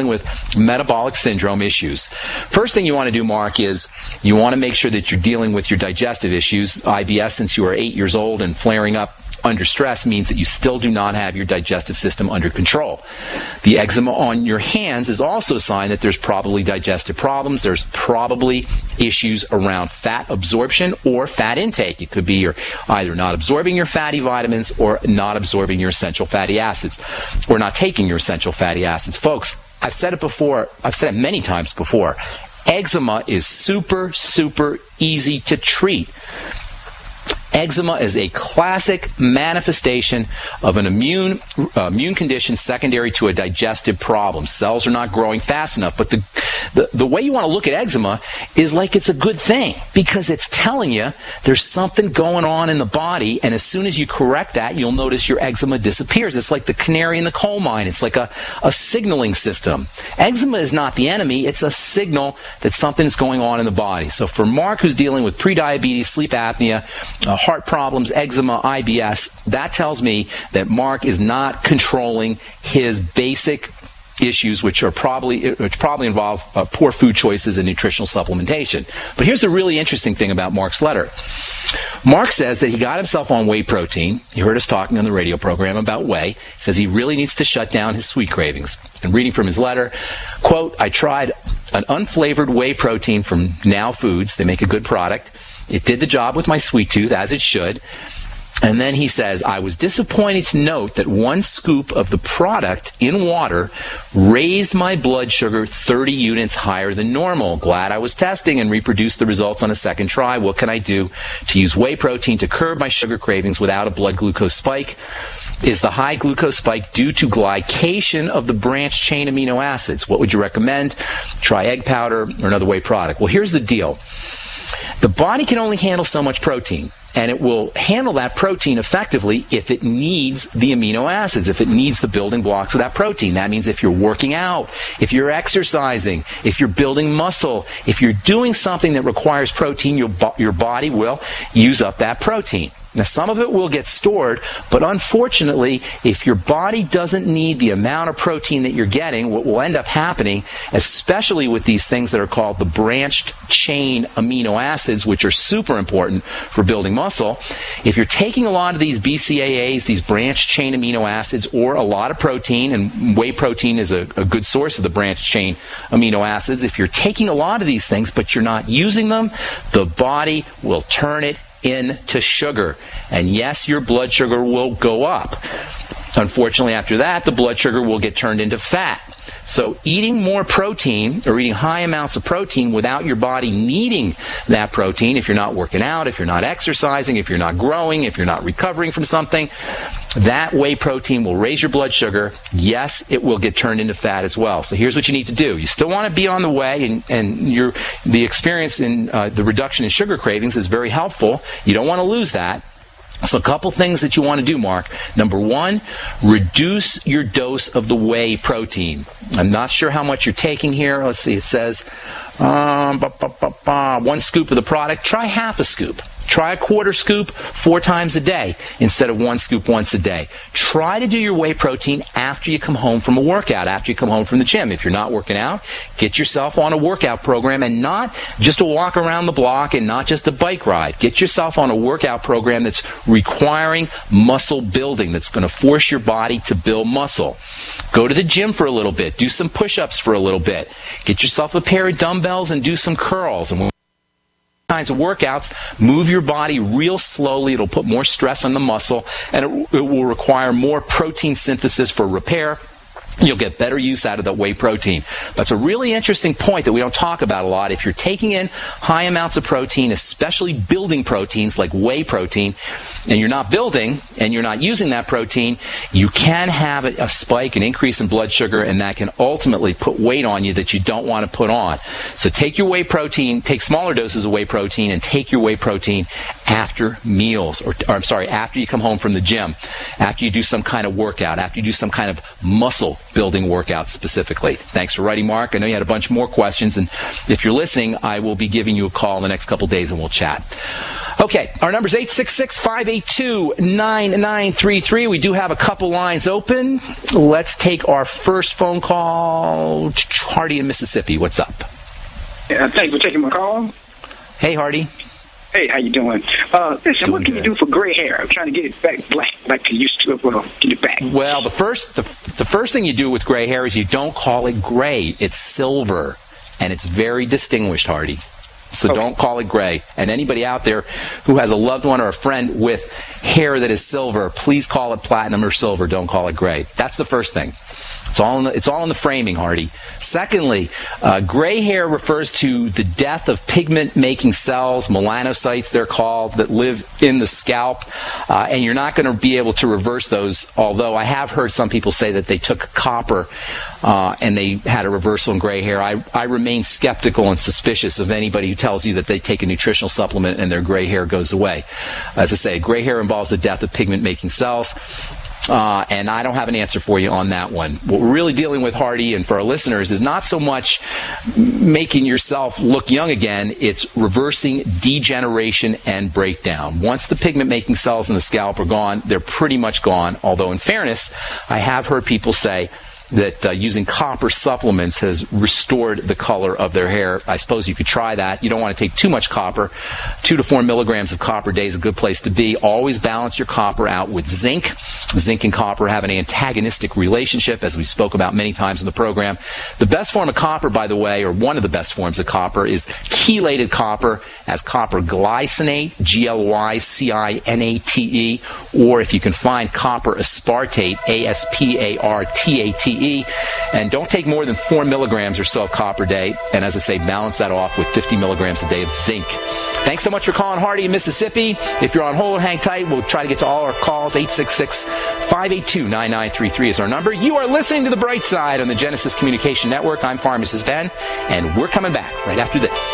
dealing with metabolic syndrome issues. First thing you want to do, Mark, is you want to make sure that you're dealing with your digestive issues. IBS, since you are 8 years old and flaring up under stress, means that you still do not have your digestive system under control. The eczema on your hands is also a sign that there's probably digestive problems. There's probably issues around fat absorption or fat intake. It could be you're either not absorbing your fatty vitamins or not absorbing your essential fatty acids, or not taking your essential fatty acids. Folks, I've said it before. I've said it many times before. Eczema is super, super easy to treat. Eczema is a classic manifestation of an immune condition secondary to a digestive problem. Cells are not growing fast enough. But the way you want to look at eczema is like it's a good thing, because it's telling you there's something going on in the body, and as soon as you correct that, you'll notice your eczema disappears. It's like the canary in the coal mine. It's like a signaling system. Eczema is not the enemy. It's a signal that something's going on in the body. So for Mark, who's dealing with prediabetes, sleep apnea, heart problems, eczema, IBS, that tells me that Mark is not controlling his basic issues, which probably involve poor food choices and nutritional supplementation. But here's the really interesting thing about Mark's letter. Mark says that he got himself on whey protein. You heard us talking on the radio program about whey. He says he really needs to shut down his sweet cravings. And reading from his letter, quote, "I tried an unflavored whey protein from Now Foods. They make a good product. It did the job with my sweet tooth, as it should." And then he says, "I was disappointed to note that one scoop of the product in water raised my blood sugar 30 units higher than normal. Glad I was testing and reproduced the results on a second try. What can I do to use whey protein to curb my sugar cravings without a blood glucose spike? Is the high glucose spike due to glycation of the branched chain amino acids? What would you recommend? Try egg powder or another whey product." Well, here's the deal. The body can only handle so much protein, and it will handle that protein effectively if it needs the amino acids, if it needs the building blocks of that protein. That means if you're working out, if you're exercising, if you're building muscle, if you're doing something that requires protein, your body will use up that protein. Now, some of it will get stored, but unfortunately, if your body doesn't need the amount of protein that you're getting, what will end up happening, especially with these things that are called the branched chain amino acids, which are super important for building muscle, if you're taking a lot of these BCAAs, these branched chain amino acids, or a lot of protein, and whey protein is a good source of the branched chain amino acids, if you're taking a lot of these things but you're not using them, the body will turn it into sugar. And yes, your blood sugar will go up. Unfortunately, after that, the blood sugar will get turned into fat. So eating more protein, or eating high amounts of protein without your body needing that protein, if you're not working out, if you're not exercising, if you're not growing, if you're not recovering from something, that whey protein will raise your blood sugar. Yes, it will get turned into fat as well. So here's what you need to do. You still want to be on the whey, and the experience in the reduction in sugar cravings is very helpful. You don't want to lose that. So a couple things that you want to do, Mark. Number one, reduce your dose of the whey protein. I'm not sure how much you're taking here. Let's see, it says 1 scoop of the product. Try half a scoop. Try a quarter scoop 4 times a day instead of 1 scoop once a day. Try to do your whey protein after you come home from a workout, after you come home from the gym. If you're not working out, get yourself on a workout program, and not just a walk around the block and not just a bike ride. Get yourself on a workout program that's requiring muscle building, that's going to force your body to build muscle. Go to the gym for a little bit. Do some push-ups for a little bit. Get yourself a pair of dumbbells and do some curls. And kinds of workouts, move your body real slowly. It'll put more stress on the muscle, and it will require more protein synthesis for repair. You'll get better use out of that whey protein. That's a really interesting point that we don't talk about a lot. If you're taking in high amounts of protein, especially building proteins like whey protein, and you're not building and you're not using that protein, you can have a spike, an increase in blood sugar, and that can ultimately put weight on you that you don't want to put on. So take your whey protein, take smaller doses of whey protein, and take your whey protein after meals, or after you come home from the gym, after you do some kind of workout, after you do some kind of muscle building workout specifically. Thanks for writing, Mark. I know you had a bunch more questions, and if you're listening, I will be giving you a call in the next couple days and we'll chat. Okay, our number is 866-582-9933. We do have a couple lines open. Let's take our first phone call. Hardy in Mississippi, what's up? Yeah, thanks for taking my call. Hey, Hardy. Hey, how you doing? Listen, what can you do for gray hair? I'm trying to get it back black like you used to. Well, get it back. Well, the first thing you do with gray hair is you don't call it gray. It's silver, and it's very distinguished, Hardy. So don't call it gray. And anybody out there who has a loved one or a friend with hair that is silver, please call it platinum or silver. Don't call it gray. That's the first thing. It's all in the framing, Hardy. Secondly, gray hair refers to the death of pigment-making cells, melanocytes they're called, that live in the scalp, and you're not going to be able to reverse those, although I have heard some people say that they took copper and they had a reversal in gray hair. I remain skeptical and suspicious of anybody who tells you that they take a nutritional supplement and their gray hair goes away. As I say, gray hair involves the death of pigment-making cells. And I don't have an answer for you on that one. What we're really dealing with, Hardy, and for our listeners, is not so much making yourself look young again, it's reversing degeneration and breakdown. Once the pigment-making cells in the scalp are gone, they're pretty much gone, although in fairness, I have heard people say that using copper supplements has restored the color of their hair. I suppose you could try that. You don't want to take too much copper. 2 to 4 milligrams of copper a day is a good place to be. Always balance your copper out with zinc. Zinc and copper have an antagonistic relationship, as we spoke about many times in the program. The best form of copper, by the way, or one of the best forms of copper, is chelated copper as copper glycinate, Glycinate, or if you can find copper aspartate, Aspartate. And don't take more than 4 milligrams or so of copper a day. And as I say, balance that off with 50 milligrams a day of zinc. Thanks so much for calling, Hardy in Mississippi. If you're on hold, hang tight. We'll try to get to all our calls. 866-582-9933 is our number. You are listening to The Bright Side on the Genesis Communication Network. I'm Pharmacist Ben, and we're coming back right after this.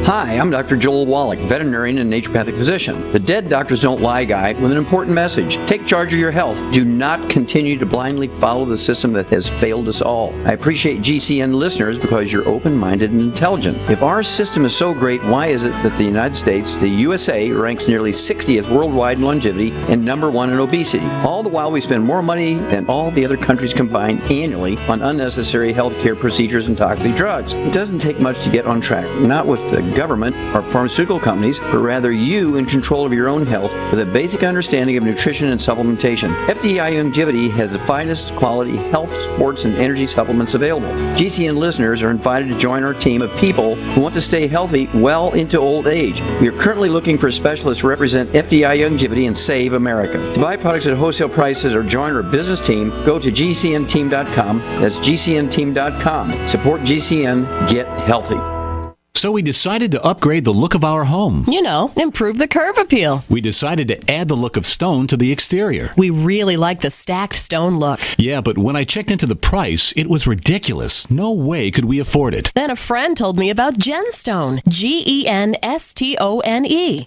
Hi, I'm Dr. Joel Wallach, veterinarian and naturopathic physician. The Dead Doctors Don't Lie guy with an important message. Take charge of your health. Do not continue to blindly follow the system that has failed us all. I appreciate GCN listeners because you're open-minded and intelligent. If our system is so great, why is it that the United States, the USA, ranks nearly 60th worldwide in longevity and number 1 in obesity? All the while we spend more money than all the other countries combined annually on unnecessary health care procedures and toxic drugs. It doesn't take much to get on track. Not with the government or pharmaceutical companies, but rather you in control of your own health with a basic understanding of nutrition and supplementation. FDI Longevity has the finest quality health, sports, and energy supplements available. GCN listeners are invited to join our team of people who want to stay healthy well into old age. We are currently looking for specialists to represent FDI Longevity and save America. To buy products at wholesale prices or join our business team, go to GCNteam.com. That's GCNteam.com. Support GCN. Get healthy. So we decided to upgrade the look of our home. You know, improve the curb appeal. We decided to add the look of stone to the exterior. We really like the stacked stone look. Yeah, but when I checked into the price, it was ridiculous. No way could we afford it. Then a friend told me about Genstone. Genstone.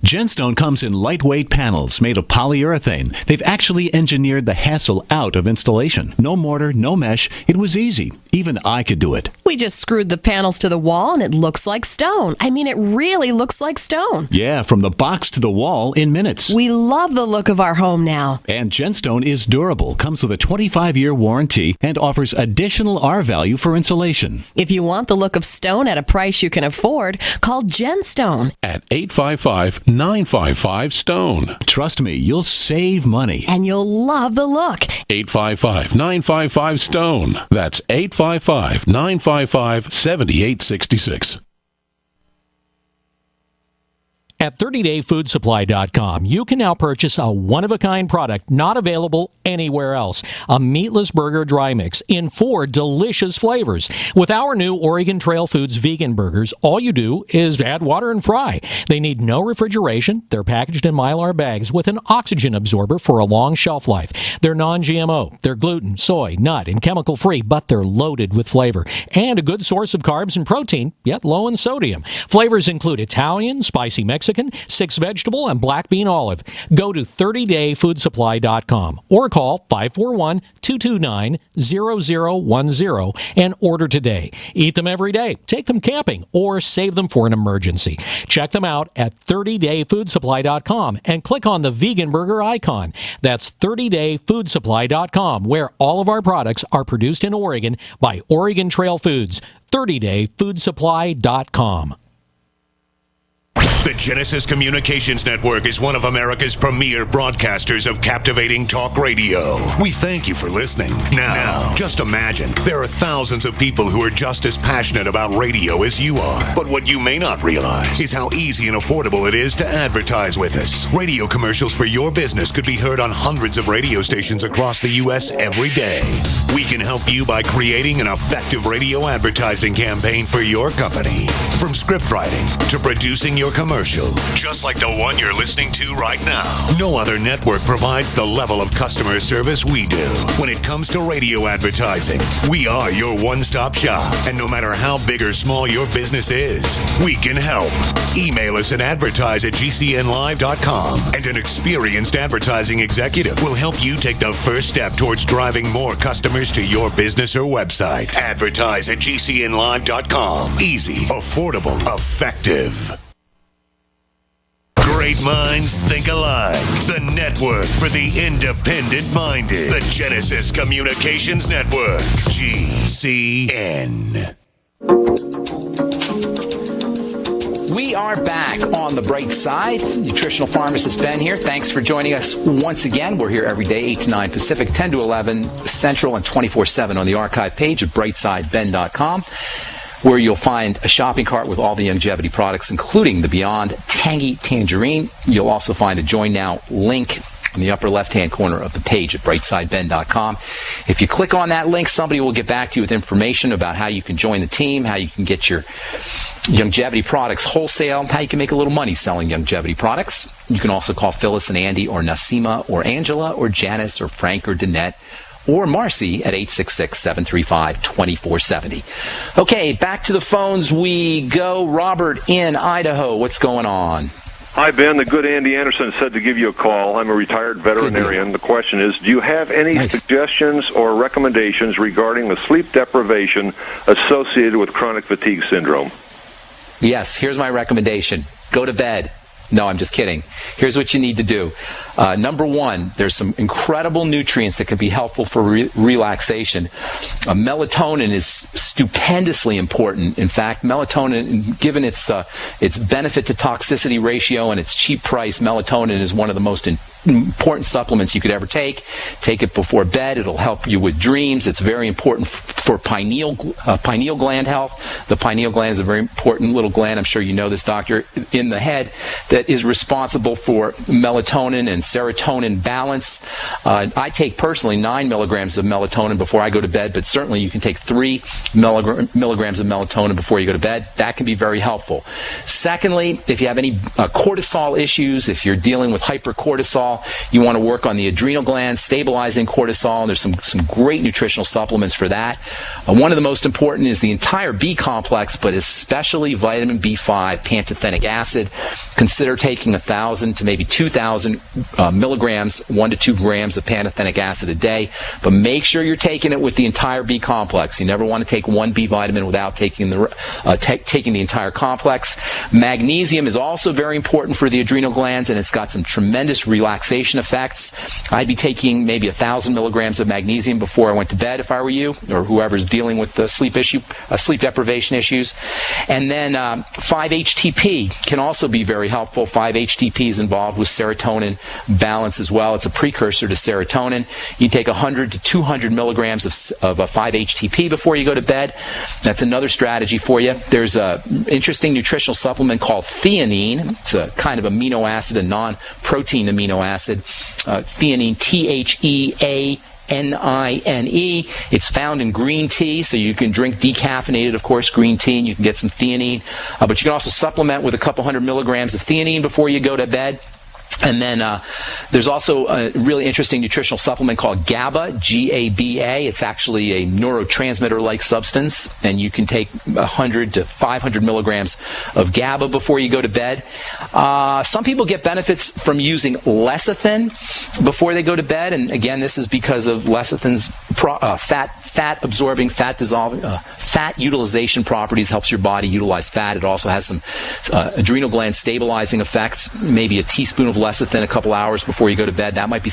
Genstone comes in lightweight panels made of polyurethane. They've actually engineered the hassle out of installation. No mortar, no mesh. It was easy. Even I could do it. We just screwed the panels to the wall and it looks like stone. I mean, it really looks like stone. Yeah, from the box to the wall in minutes. We love the look of our home now. And Genstone is durable, comes with a 25-year warranty, and offers additional R-value for insulation. If you want the look of stone at a price you can afford, call Genstone at 855-955-STONE. Trust me, you'll save money. And you'll love the look. 855-955-STONE. That's 855-955-7866. At 30dayfoodsupply.com, you can now purchase a one-of-a-kind product not available anywhere else. A meatless burger dry mix in 4 delicious flavors. With our new Oregon Trail Foods vegan burgers, all you do is add water and fry. They need no refrigeration. They're packaged in Mylar bags with an oxygen absorber for a long shelf life. They're non-GMO. They're gluten, soy, nut, and chemical-free, but they're loaded with flavor. And a good source of carbs and protein, yet low in sodium. Flavors include Italian, spicy Mexican, chicken, 6 vegetable, and black bean olive. Go to 30dayfoodsupply.com or call 541-229-0010 and order today. Eat them every day, take them camping, or save them for an emergency. Check them out at 30dayfoodsupply.com and click on the vegan burger icon. That's 30dayfoodsupply.com, where all of our products are produced in Oregon by Oregon Trail Foods. 30dayfoodsupply.com. The Genesis Communications Network is one of America's premier broadcasters of captivating talk radio. We thank you for listening. Now, just imagine there are thousands of people who are just as passionate about radio as you are. But what you may not realize is how easy and affordable it is to advertise with us. Radio commercials for your business could be heard on hundreds of radio stations across the U.S. every day. We can help you by creating an effective radio advertising campaign for your company. From script writing to producing your commercial, just like the one you're listening to right now. No other network provides the level of customer service we do. When it comes to radio advertising, we are your one-stop shop. And no matter how big or small your business is, we can help. Email us at advertise@gcnlive.com, and an experienced advertising executive will help you take the first step towards driving more customers to your business or website. Advertise@gcnlive.com. Easy, affordable, effective. Great minds think alike. The network for the independent-minded. The Genesis Communications Network. GCN. We are back on the bright side. Nutritional pharmacist Ben here. Thanks for joining us once again. We're here every day, 8 to 9 Pacific, 10 to 11 Central, and 24/7 on the archive page at brightsideben.com, where you'll find a shopping cart with all the longevity products, including the Beyond Tangy Tangerine. You'll also find a Join Now link in the upper left-hand corner of the page at brightsideben.com. If you click on that link, somebody will get back to you with information about how you can join the team, how you can get your longevity products wholesale, how you can make a little money selling longevity products. You can also call Phyllis and Andy, or Nasima, or Angela, or Janice, or Frank, or Danette, or Marcy at 866-735-2470. Okay, back to the phones we go. Robert in Idaho, what's going on? Hi, Ben. The good Andy Anderson said to give you a call. I'm a retired veterinarian. The question is, do you have any suggestions or recommendations regarding the sleep deprivation associated with chronic fatigue syndrome? Yes, here's my recommendation. Go to bed. No, I'm just kidding. Here's what you need to do. Number one, there's some incredible nutrients that can be helpful for relaxation. Melatonin is stupendously important. In fact, melatonin, given its benefit to toxicity ratio and its cheap price, melatonin is one of the most important supplements you could ever take. Take it before bed. It'll help you with dreams. It's very important for pineal gland health. The pineal gland is a very important little gland, I'm sure you know this, doctor, in the head that is responsible for melatonin and serotonin balance. I take personally 9 milligrams of melatonin before I go to bed, but certainly you can take 3 milligrams of melatonin before you go to bed. That can be very helpful. Secondly, if you have any cortisol issues, if you're dealing with hypercortisol, you want to work on the adrenal glands, stabilizing cortisol. There's some great nutritional supplements for that. One of the most important is the entire B complex, but especially vitamin B5, pantothenic acid. Consider taking 1,000 to maybe 2,000 milligrams, 1 to 2 grams of pantothenic acid a day, but make sure you're taking it with the entire B complex. You never want to take one B vitamin without taking the entire complex. Magnesium is also very important for the adrenal glands, and it's got some tremendous relaxation effects. I'd be taking maybe 1,000 milligrams of magnesium before I went to bed if I were you, or whoever's dealing with the sleep deprivation issues. And then 5-HTP can also be very helpful. 5-HTP is involved with serotonin balance as well. It's a precursor to serotonin. You take 100 to 200 milligrams of a 5-HTP before you go to bed. That's another strategy for you. There's an interesting nutritional supplement called theanine. It's a kind of amino acid, a non-protein amino acid. Theanine, THEANINE. It's found in green tea, so you can drink decaffeinated, of course, green tea, and you can get some theanine. But you can also supplement with a couple hundred milligrams of theanine before you go to bed. And then there's also a really interesting nutritional supplement called GABA, G-A-B-A. It's actually a neurotransmitter-like substance, and you can take 100 to 500 milligrams of GABA before you go to bed. Some people get benefits from using lecithin before they go to bed, and again, this is because of lecithin's fat-absorbing, fat-dissolving, fat utilization properties, helps your body utilize fat. It also has some adrenal gland stabilizing effects, maybe a teaspoon of lecithin a couple hours before you go to bed. That might be